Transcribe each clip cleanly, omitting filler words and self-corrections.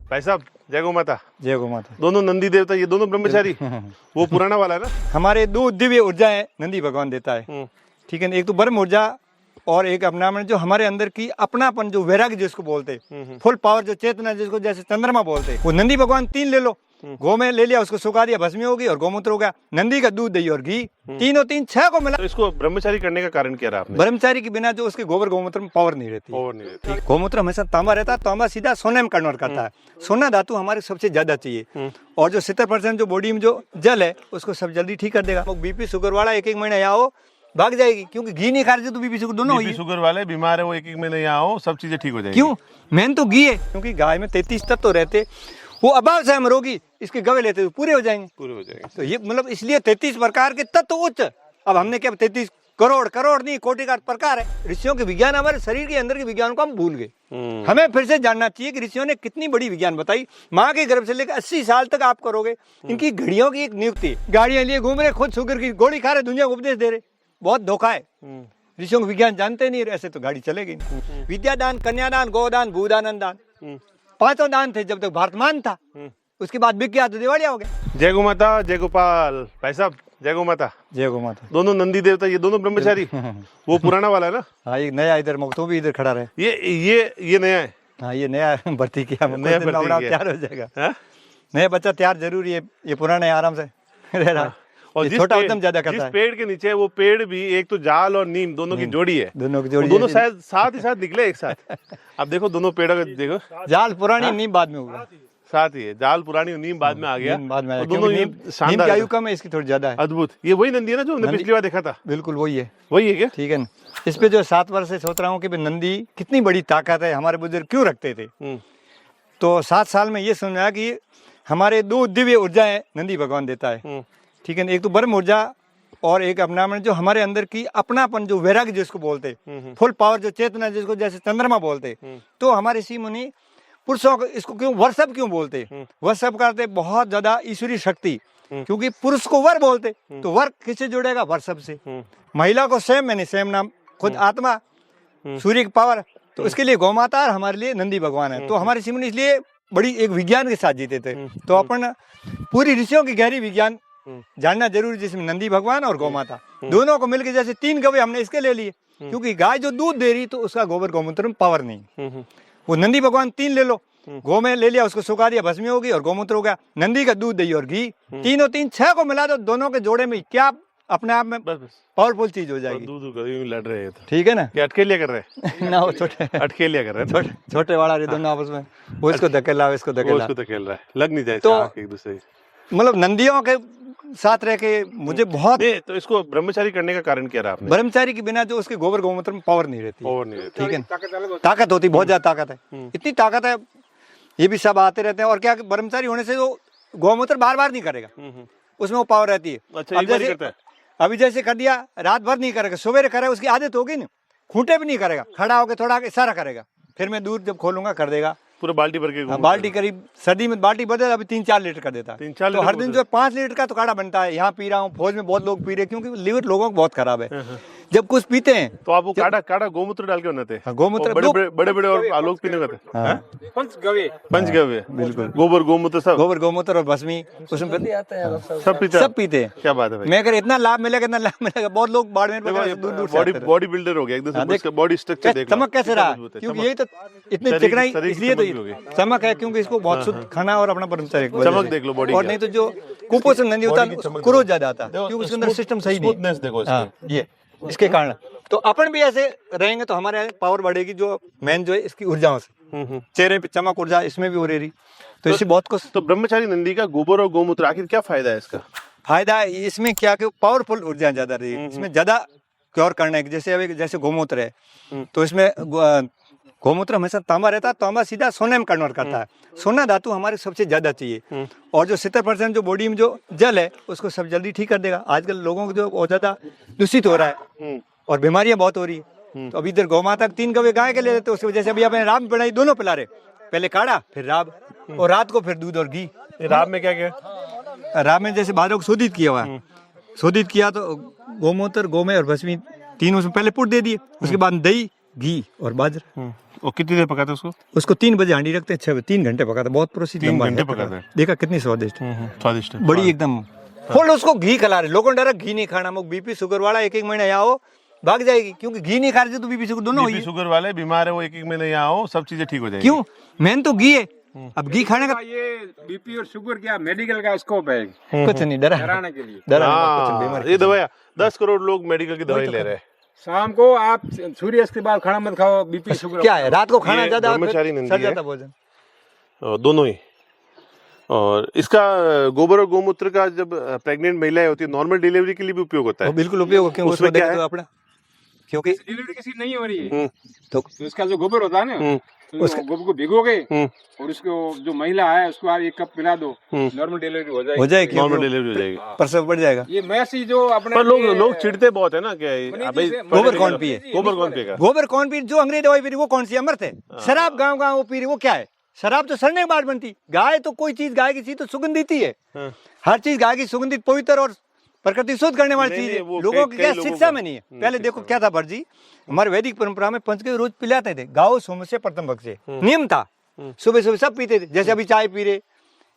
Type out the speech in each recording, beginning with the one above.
भाई साहब, जय गौ माता। जय गौ माता। दोनों नंदी देवता, ये दोनों ब्रह्मचारी वो पुराना वाला है ना। हमारे दो दिव्य ऊर्जा है, नंदी भगवान देता है, ठीक है ना। एक तो ब्रह्म ऊर्जा और एक अपना जो हमारे अंदर की अपनापन, जो वैराग्य जिसको बोलते, फुल पावर, जो चेतना जिसको जैसे चंद्रमा बोलते, वो नंदी भगवान 3 ले लो। गौ में ले लिया, उसको सुखा दिया, भस्मी होगी, और गौमूत्र हो गया। नंदी का दूध, दही और घी, तीनों 6 को मिला। तो इसको ब्रह्मचारी करने का कारण क्या रहा आपने? ब्रह्मचारी के बिना जो उसके गोबर गौमूत्र में पावर नहीं रहती। गौमूत्र हमेशा तांबा रहता है, तांबा सीधा सोने में कन्वर्ट करता है। सोना धातु हमारे सबसे ज्यादा चाहिए, और जो 70% जो बॉडी में जो जल है उसको सब जल्दी ठीक कर देगा। बीपी शुगर वाला 1-1 महीना यहाँ हो, भाग जाएगी, क्योंकि घी नहीं खा रहे तो बीपी शुगर दोनों बीपी शुगर वाले बीमार है, वो 1-1 महीने यहाँ आओ, सब चीजें ठीक हो जाएगी। क्यों? मेन तो घी है, क्योंकि गाय में 33 तत्व तो रहते, वो अभाव से हम रोगी इसके गवे लेते तो पूरे हो जाएंगे। तो ये मतलब इसलिए 33 प्रकार के तत्व उच्च। अब हमने क्या 33 करोड़ नहीं, कोटि का प्रकार है। ऋषियों के विज्ञान हमारे शरीर के अंदर के विज्ञान को हम भूल गए। हमें फिर से जानना चाहिए कि ऋषियों ने कितनी बड़ी विज्ञान बताई। माँ के गर्भ से लेकर 80 साल तक आप करोगे, इनकी घड़ियों की एक नियुक्ति, गाड़ियां लिए घूम रहे, खुद शुगर की गोली खा रहे, दुनिया को उपदेश दे रहे। बहुत धोखा है। ऋषियों को विज्ञान जानते नहीं, ऐसे तो गाड़ी चलेगी नहीं। विद्यादान, कन्यादान, गोदान, भूदान दान, 5 दान थे जब तक भारतमान था। उसके बाद बिक गया तो दिवालिया हो गया। जय गौ माता, जय गोपाल। भाई साहब, जय गौ माता। जय गौ माता। दोनों नंदी देवता, ये दोनों ब्रह्मचारी वो पुराना वाला है ना। हाँ, ये नया इधर मुक्तो भी इधर खड़ा रहे। ये नया है। हाँ, ये नया भर्ती किया, नया भर्ती किया, तैयार हो जाएगा। हाँ? नया बच्चा तैयार जरूरी है, ये पुराना है आराम से रह रहा। और छोटा उद्यम ज्यादा करता है। जिस पेड़ के नीचे, वो पेड़ भी एक तो जाल और नीम दोनों की जोड़ी है। दोनों की जोड़ी, दोनों शायद साथ ही साथ निकले एक साथ। अब देखो दोनों पेड़ों का देखो, जाल पुरानी, नीम बाद में होगा। साथ ही है, जाल पुरानी और नीम बाद में आ गया। बाद में दोनों नीम की आयु कम है, इसकी थोड़ी ज्यादा है। अद्भुत। ये वही नंदी है ना जो हमने पिछली बार देखा था? बिल्कुल वही है। वही है क्या? ठीक है ना। इस पे जो 7 वर्ष से सोच रहा हूँ कि नंदी कितनी बड़ी ताकत है, हमारे बुजुर्ग क्यों रखते थे। तो 7 साल में ये समझा कि हमारे 2 दिव्य ऊर्जा है, नंदी भगवान देता है, ठीक है ना। एक तो ब्रह्म ऊर्जा और एक अपना जो हमारे अंदर की अपनापन, जो वैराग्य जिसको बोलते, फुल पावर, जो चेतना जिसको जैसे चंद्रमा बोलते। तो हमारे ऋषि मुनि पुरुषों को इसको क्यों वर्षभ क्यों बोलते? वर्षभ करते बहुत ज्यादा ईश्वरीय शक्ति, क्योंकि पुरुष को वर बोलते, तो वर किससे जुड़ेगा? वर्षभ से। महिला को सेम, मैंने सेम नाम, खुद आत्मा, सूर्य की पावर। तो उसके लिए गौ माता और हमारे लिए नंदी भगवान है। तो हमारे ऋषि मुनि इसलिए बड़ी एक विज्ञान के साथ जीते थे। तो अपन पूरी ऋषियों की गहरी विज्ञान जानना जरूरी, जिसमें नंदी भगवान और गौ माता दोनों को मिलकर, जैसे 3 गवे हमने इसके ले लिए, क्योंकि गाय जो दूध दे रही तो उसका गोबर गौमूत्र में पावर नहीं। वो नंदी भगवान 3 ले लो। गौ में ले लिया, उसको सुखा दिया, भस्मी होगी, और गौमूत्र हो गया। नंदी का दूध, दही और घी, तीनों 6 को मिला दो, दोनों के जोड़े में क्या अपने आप में पावरफुल चीज हो जाएगी। दूध लड़ रहे हैं, ठीक है ना। क्या अटकेलिया कर रहे हैं? ना, वो छोटे अटकेलिया कर रहे हैं, छोटे वाला रे दोनों आपस में, वो इसको धकेला, इसको धकेला, उसको धकेल रहा है, लग नहीं जाए तो एक दूसरे। मतलब नंदियों के साथ रह के मुझे बहुत। तो इसको ब्रह्मचारी करने का कारण क्या रहा आपने? ब्रह्मचारी के बिना जो उसके गोबर गौमूत्र में पावर नहीं रहती। ठीक है, ताकत होती, बहुत ज्यादा ताकत है। इतनी ताकत है, ये भी सब आते रहते हैं। और क्या, ब्रह्मचारी होने से वो गौमूत्र बार नहीं करेगा, उसमें वो पावर रहती है। अच्छा, एक बार ही करता है? अभी जैसे कर दिया, रात भर नहीं करेगा, सवेरे करे, उसकी आदत होगी ना। खूंटे भी नहीं करेगा, खड़ा होकर थोड़ा इशारा करेगा, फिर मैं दूध जब खोलूंगा कर देगा। पूरा बाल्टी भर के? बाल्टी करीब सर्दी में बाल्टी बदल, अभी 3-4 लीटर कर देता है। 3-4 तो हर दिन जो 5 लीटर का तो काढ़ा बनता है। यहाँ पी रहा हूँ, फौज में बहुत लोग पी रहे, क्योंकि लीवर लोगों को बहुत खराब है। जब कुछ पीते हैं तो आप वो काढ़ा गौमूत्र डाल के बनाते हैं? गौमूत्र बड़े और लोग पीने का पंचगव्य, बिल्कुल, गोबर गौमूत्र सब, गोबर गौमूत्र और भस्मी उसमें सब पीते हैं। क्या बात है भाई। मैं अगर इतना लाभ मिलेगा, बहुत लोग बाड़मेर में बॉडी बिल्डर हो गया एकदम, बॉडी स्ट्रक्चर देखो, चमक कैसे रहा, क्योंकि यही तो इतनी चिकनाई इसलिए तो चमक है, क्योंकि इसको बहुत शुद्ध खाना और अपना ब्रह्मचर्य चमक देख लो बॉडी। और नहीं तो जो कुपोषण नहीं होता, क्रोध ज्यादा आता है, क्योंकि उसके अंदर सिस्टम सही नहीं। देखो ये इसके कारण। तो अपन भी ऐसे रहेंगे तो हमारे पावर बढ़ेगी, जो मेन जो है इसकी ऊर्जाओं से, चेहरे पे चमक, ऊर्जा इसमें भी हो रही। तो इससे बहुत कुछ। तो ब्रह्मचारी नंदी का गोबर और गौमूत्र आखिर क्या फायदा है इसका? फायदा है इसमें क्या कि पावरफुल ऊर्जा ज्यादा रही, इसमें ज्यादा क्योर करने की। जैसे अभी जैसे गौमूत्र है, तो इसमें गौमूत्र हमेशा तांबा रहता है, तांबा सीधा सोने में कन्वर्ट करता है। सोना धातु हमारे सबसे ज्यादा चाहिए, और जो 70% जो बॉडी में जो जल है उसको सब जल्दी ठीक कर देगा। आजकल लोगों को जो बहुत ज्यादा दूषित हो रहा है और बीमारियां बहुत हो रही है। तो अभी इधर गौ माता 3 गवे गाय के ले लेते, उसकी वजह से अभी अपने राब बनाई, दोनों पिला रहे, पहले काढ़ा फिर राब, और रात को फिर दूध और घी। राब में क्या क्या? राब में जैसे बादों को शोधित किया हुआ है, शोधित किया तो गौमूत्र, गोमय और भस्मी तीनों उसमें पहले पुट दे दिए, उसके बाद दही, घी और बाजरा। और कितनी देर पकाते उसको? उसको 3 बजे हांडी रखते हैं, 3 घंटे पकाते हैं। बहुत प्रोसेस 3 लंबा घंटे है। पकाते हैं। देखा कितनी स्वादिष्ट, स्वादिष्ट है। बड़ी एकदम फुल। उसको घी खिला रहे लोगों, डायरेक्ट घी नहीं खाना। मुझे बीपी शुगर वाला 1-1 महीना यहाँ हो भाग जाएगी, क्योंकि घी नहीं खा रहे तो बीपी शुगर दोनों बीपी हुई। शुगर वाले बीमार है वो 1-1 महीने यहाँ आओ, सब चीजें ठीक हो जाएगी। क्यों? मेन तो घी है। अब घी खाने का ये बीपी और शुगर क्या मेडिकल का स्कोप है? कुछ नहीं, डराने के लिए। हाँ, ये दवाइयाँ 10 करोड़ लोग मेडिकल की दवाई ले रहे हैं। शाम को आप सूर्यास्त के बाद खाना मत खाओ, बीपी शुगर क्या है, रात को खाना ये ज्यादा ब्रह्मचारी नंदी सड़ है। जाता भोजन। दोनों ही। और इसका गोबर और गोमूत्र का जब प्रेग्नेंट महिलाएं होती है, नॉर्मल डिलीवरी के लिए भी उपयोग होता वो है। बिल्कुल उपयोग, क्यों उसमें उसको क्या देखो है? तो अपना, क्योंकि डिलीवरी किसी नहीं हो रही है तो तो इसका जो गोबर होता है ना, तो गोबर को भिगोगे और उसको जो महिला है उसको आप 1 कप पिला दो, नॉर्मल डिलीवरी हो जाएगी। नॉर्मल डिलीवरी हो जाएगी। प्रसव बढ़ जाएगा। ये मैसी जो अपने पर लोग चिढ़ते बहुत है ना, क्या अबे गोबर कौन पिए? गोबर कौन पिएगा? गोबर कौन पी? जो अंग्रेज दवाई पी रही वो कौन सी अमृत है? शराब गांव गांव वो पी रही, वो क्या है? शराब तो सड़ने के बाद बनती। गाय तो कोई चीज गाय की चीज तो सुगंधित ही है। हर चीज गाय की सुगंधित, पवित्र और प्रकृति शुद्ध करने वाली चीज है। लोगों की क्या शिक्षा में नहीं है। पहले देखो क्या था भट्ट जी, हमारे वैदिक परंपरा में पंच के रोज पिलाते थे। गाओ सोम से प्रथम भक्त से नियम था। सुबह सुबह सब पीते थे, जैसे अभी चाय पी रहे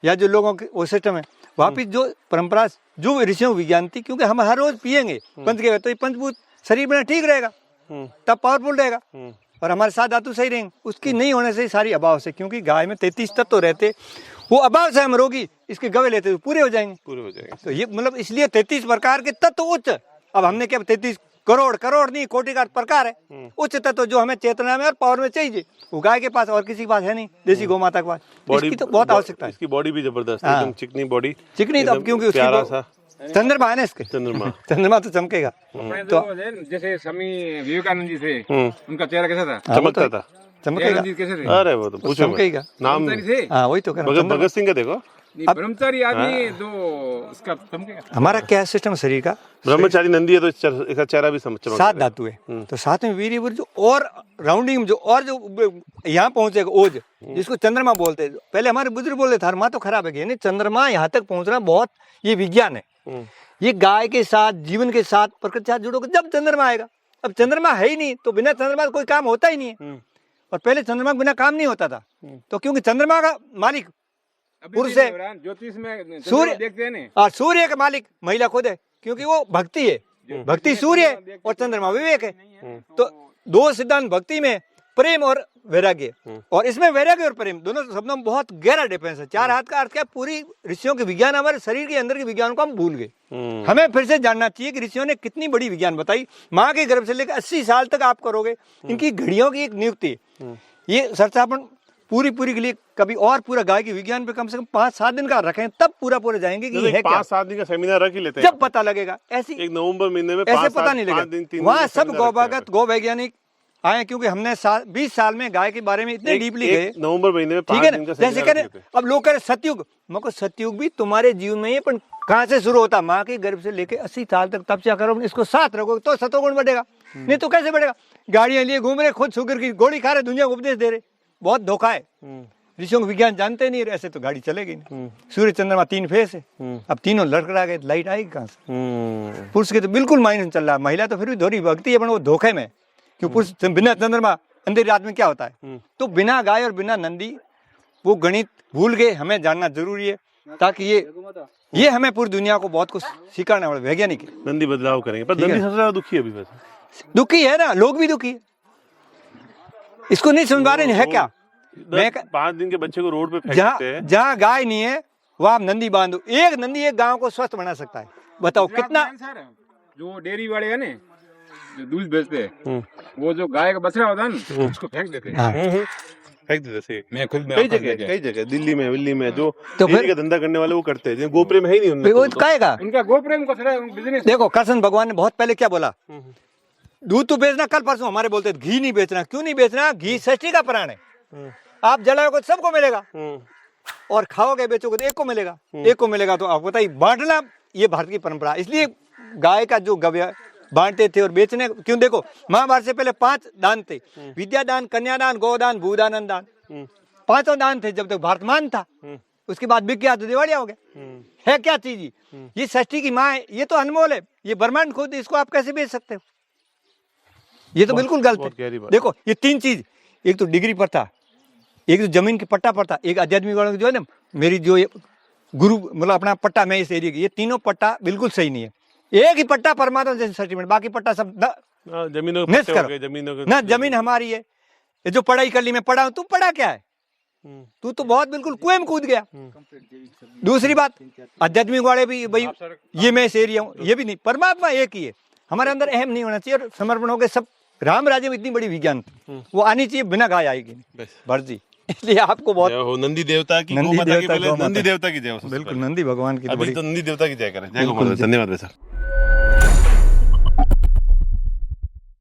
या जो लोगों के वो सिस्टम है। वापिस जो परंपरा जो ऋषियों विज्ञान थी, क्योंकि हम हर रोज पियेंगे पंच के, तो ये पंचभूत शरीर में ठीक रहेगा, तब पावरफुल रहेगा और हमारे साथ धातु सही रहेंगे। उसकी नहीं होने से सारी अभाव से, क्योंकि गाय में 33 तत्व रहते, वो अभाव से हम रोगी इसके गवे लेते तो पूरे हो जाएंगे। तो ये मतलब इसलिए 33 प्रकार के तत्व उच्च। अब हमने क्या 33 करोड़ नहीं, कोटि का प्रकार है उच्च तत्व जो हमें चेतना में और पावर में चाहिए। वो गाय के पास और किसी के पास है नहीं, देसी गौ माता के पास। इसकी तो बहुत आवश्यकता है। इसकी बॉडी भी जबरदस्त है, एकदम चिकनी बॉडी। चिकनी तो अब क्योंकि प्यारा सा चंद्रमा है ना इसके, चंद्रमा तो चमकेगा। तो जैसे स्वामी विवेकानंद जी थे, उनका चेहरा कैसा था? चमकता था। चमकेगा। कैसे थे? अरे वो तो पूछो चमकेगा। नाम थे हाँ वही तो कह रहा हूँ। भगत सिंह का देखो, ब्रह्मचारी आदमी तो उसका चमकेगा। हमारा क्या सिस्टम शरीर का, ब्रह्मचारी नंदी है तो इसका चेहरा भी चमकता है। 7 धातु है, तो 7 में वीर्य जो और राउंडिंग जो और जो यहाँ पहुंचेगा ओज, जिसको चंद्रमा बोलते हैं। पहले हमारे बुजुर्ग बोलते थे माँ तो खराब है, नहीं चंद्रमा यहाँ तक पहुंचना बहुत, ये विज्ञान है। ये गाय के साथ, जीवन के साथ, प्रकृति के साथ जुड़ोगे जब चंद्रमा आएगा। अब चंद्रमा है ही नहीं तो बिना चंद्रमा कोई काम होता ही नहीं है। और पहले चंद्रमा के बिना काम नहीं होता था, तो क्योंकि चंद्रमा का मालिक पुरुष है, ज्योतिष में सूर्य देखते हैं ना, और सूर्य का मालिक महिला खुद है, क्योंकि वो भक्ति है। भक्ति सूर्य है और चंद्रमा विवेक है। तो 2 सिद्धांत भक्ति में, प्रेम और वैराग्य, और इसमें वैराग्य और प्रेम दोनों शब्दों में बहुत गहरा डिफरेंस है। 4 हाथ का अर्थ क्या, पूरी ऋषियों के विज्ञान हमारे शरीर के अंदर के विज्ञान को हम भूल गए। हमें फिर से जानना चाहिए कि ऋषियों ने कितनी बड़ी विज्ञान बताई। माँ के गर्भ से लेकर 80 साल तक आप करोगे, इनकी घड़ियों की एक नियुक्ति। ये चर्चापन पूरी के लिए कभी और पूरा गाय के विज्ञान पे कम से कम 5-7 दिन का रखें, तब पूरा जाएंगे कि ये है क्या। 5-7 दिन का सेमिनार रख ही लेते हैं, जब पता लगेगा। ऐसी 1 नवंबर महीने में ऐसे पता नहीं लगेगा। वहाँ सब गौभागत गौ वैज्ञानिक आए, क्योंकि हमने 20 साल में गाय के बारे में इतने डीपली गए। नवंबर महीने में 5 दिन का जैसे कह रहे अब लोग कह रहे सतयुग, मैं को सतयुग भी तुम्हारे जीवन में ही, पर कहाँ से शुरू होता? माँ के गर्भ से लेके 80 साल तक तपस्या करो, इसको साथ रखोगे तो सतोगुण बढ़ेगा, नहीं तो कैसे बढ़ेगा? गाड़ियां लिए घूम रहे, खुद शुगर की गोली खा रहे, दुनिया को उपदेश दे रहे, बहुत धोखा है। ऋषियों को विज्ञान जानते नहीं, ऐसे तो गाड़ी चलेगी नहीं। सूर्य चंद्रमा 3 फेस है, अब तीनों लड़खड़ा गए, लाइट आएगी कहाँ से? पुरुष के तो बिल्कुल माइनस चल रहा है, महिला तो फिर भी थोड़ी भक्ति है, पर वो धोखे में। क्यों? पुरुष बिना चंद्रमा अंधेरी रात में क्या होता है? तो बिना गाय और बिना नंदी वो गणित भूल गए। हमें जानना जरूरी है, ताकि ये हमें पूरी दुनिया को बहुत कुछ सिखाने वाले वैज्ञानिक है। नंदी बदलाव करेंगे, पर नंदी सबसे ज्यादा दुखी है अभी। वैसे दुखी है ना, लोग भी दुखी है, इसको नहीं समझ पा रहे है क्या। 5 दिन के बच्चे को रोड पे फेंकते हैं। जहाँ गाय नहीं है वहाँ आप नंदी बांधो। एक नंदी एक गांव को स्वस्थ बना सकता है। बताओ कितना। जो डेयरी वाले है ना, जो दूध बेचते हैं, वो जो गाय का बछड़ा होता है ना, उसको फेंक देते हैं। फेंक देते थे। मैं खुद कई जगह दिल्ली में जो डेयरी का धंधा करने वाले वो करते हैं। गोप्रेम है ही नहीं उनमें, वो कहेगा उनका गोप्रेम को बिजनेस। देखो कृष्ण भगवान ने बहुत पहले क्या बोला, दूध तो बेचना, कल परसों हमारे बोलते थे घी नहीं बेचना। क्यों नहीं बेचना? घी षष्ठी का प्राण है। आप जलाओगे तो सबको मिलेगा, और खाओगे बेचोगे तो एक को मिलेगा। एक को मिलेगा तो आप बताइए, बांटना ये भारत की परंपरा। इसलिए गाय का जो गव्य बांटते थे और बेचने क्यों। देखो महाभारत से पहले 5 दान थे, विद्यादान, कन्यादान, गोदान, भूदान, दान। 5 दान थे जब तक भारत मान था। उसके बाद बिक गया तो दिवालिया हो गया। है क्या चीज ये षष्ठी की माँ है, ये तो अनमोल है। ये ब्रह्मांड खुद, इसको आप कैसे बेच सकते हो? ये तो बिल्कुल गलत बहुत गहरी है। बात। देखो ये तीन चीज, एक तो डिग्री पर था, एक तो जमीन के पट्टा पर था, एक आध्यात्मिक वालों की जो है ना, मेरी जो ये गुरु मतलब अपना पट्टा मैं इस एरिया की, ये तीनों पट्टा बिल्कुल सही नहीं है। एक ही पट्टा परमात्मा जैसे सर्टिफिकेट, बाकी पट्टा सब जमीनों के मिस पट्टे हो करो गए, जमीनों के ना, जमीन हमारी है। ये जो पढ़ाई कर ली, मैं पढ़ा हूं, तू पढ़ा क्या है? तू तो बहुत बिल्कुल कुएं में कूद गया। दूसरी बात, आध्यात्मिक वाले भी भाई ये मैं इस एरिया हूँ, ये भी नहीं, परमात्मा एक ही है। हमारे अंदर अहम नहीं होना चाहिए और समर्पण हो गए सब। राम राज्य में इतनी बड़ी विज्ञान वो आनी चाहिए, बिना गाय आएगी नहीं भरजी। इसलिए आपको बहुत जय हो नंदी देवता की, नंदी गौ माता की देवता, पहले गौ माता। नंदी देवता की जय हो सबसे बिल्कुल पहले। नंदी भगवान की तो अभी बड़ी तो नंदी देवता की जय करें। जय गौ बिल्कुल माता। जी। धन्यवाद भाई साहब।